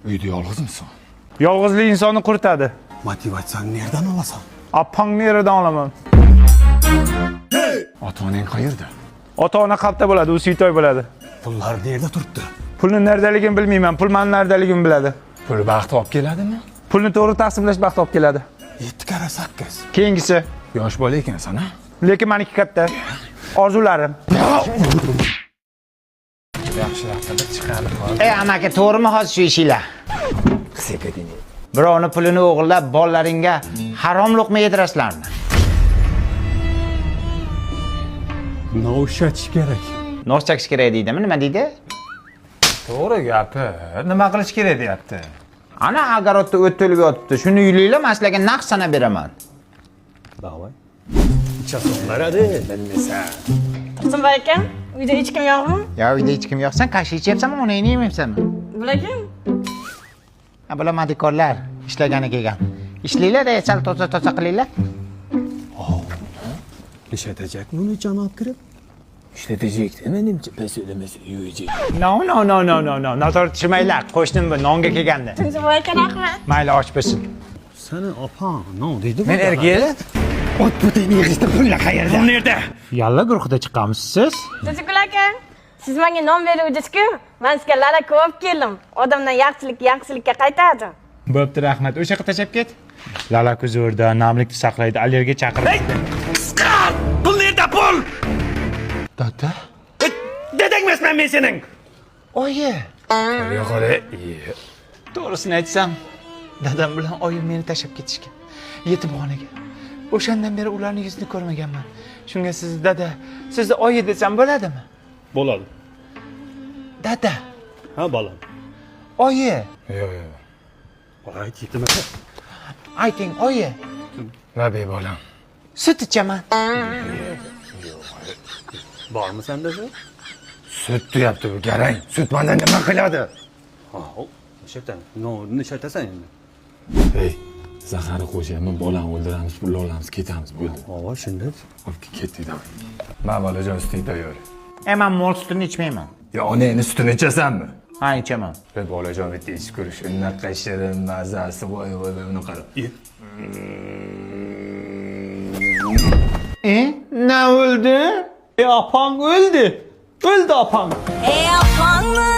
Uyda yolg'iz misin? Yolg'izlik insonni quritadi. Motivatsiyani nereden olasan? Appangni yeridan olaman. Ota-onang qayerda? Ota-ona qalbda bo'ladi, u suytoy bo'ladi. Pullar nerede turibdi? Pulni nerdaligini bilmayman, pul meni nerdaligimni biladi. Pul baxt olib keladimi? Pulni to'g'ri taqsimlash baxt olib keladi. 7x8. Keyingisi, Yosh bola ekansan, ha? lekin meniki katta. Orzularim. Yaxshi haftada chiqarib qol. Ey amaki, to'g'rimi hozir shu ishinglar? Sepedini. Birovni pulini o'g'irlab, bolalaringga harom luqma yedirasizlarmi? Novshatish kerak. Nos chakish kerak deydimi? Nima deydi? To'g'ri gapi. Nima qilish kerak deyapti? Ana agarodda o't to'lib yotibdi. Shuni yulinglar, men sizlarga naqd sanab beraman. Davay. Ichasonlar-a, bilmaysan. Tursunboy aka, uyda hech kim yo'qmi? Yo, uyda hech kim yo'q. Sen kashi ichyapsanmi, onangni yemayapsanmi? Bular kim? Ha, bular madikorlar, ishlagani kelgan. Ishlanglar, sal toza qilinglar. Ishlatacak buni janob kirib? İşletecek değil mi? Ben söylemesi yiyecek. No. Noto'g'ri tushmanglar. Qo'shnim bu nonga kelganda. Tursunboy aka, rahmat. Mayli, och bo'lsin. Sana opam ne dedi? Men erga Ot butini yig'ishda pullar qayerda? Bu yerda. yalla guruhida chiqqanmisiz siz? Tursunboy aka, siz menga non beruvdingiz-ku. Men sizga lala ko'p keldim. Odamdan yaxshilikka qaytadi. Bo'pti, rahmat. O'sha yoqqa tashab ket. Lala kuzurda, namlikni saqlaydi, allergiya chaqiradi. Pul nerede pul? Dada? Dedek emasman men sening. Oyi, Yo'q ole. to'g'risini aytsam, dadam bilan oyim meni tashlab ketishgan. Yetimxonaga. O'shandan beri ularning yuzini ko'rmaganman. Shunga siz dada, sizni oyi desam bo'ladimi? Bo'ladi. Dada, Ha, bolam. oyi, Yo'q. Ayt yetmasa. ayting oyi. Nabi bolam. Sut ichaman. Bormi senda shu? Sut deyapti bu garang. Sut mendan nima qiladi? Ha, o'shatan. Nonni ishatasan endi. Hey, zaharni qo'shaman, bolani o'ldiramiz, pulni olamiz, ketamiz, bo'ldi. Ha, shunday. Olib ketdik da. Men bolajon suting tayyor. Men mol sutini ichmayman. Ya onangni sutini ichasanmi? Ha, ichaman. Ben bolajon bitta ichib ko'rish. Unaqa shirin mazasi voy uni qara. Ne öldü? Apang öldü. Öldü apang. Ey apangni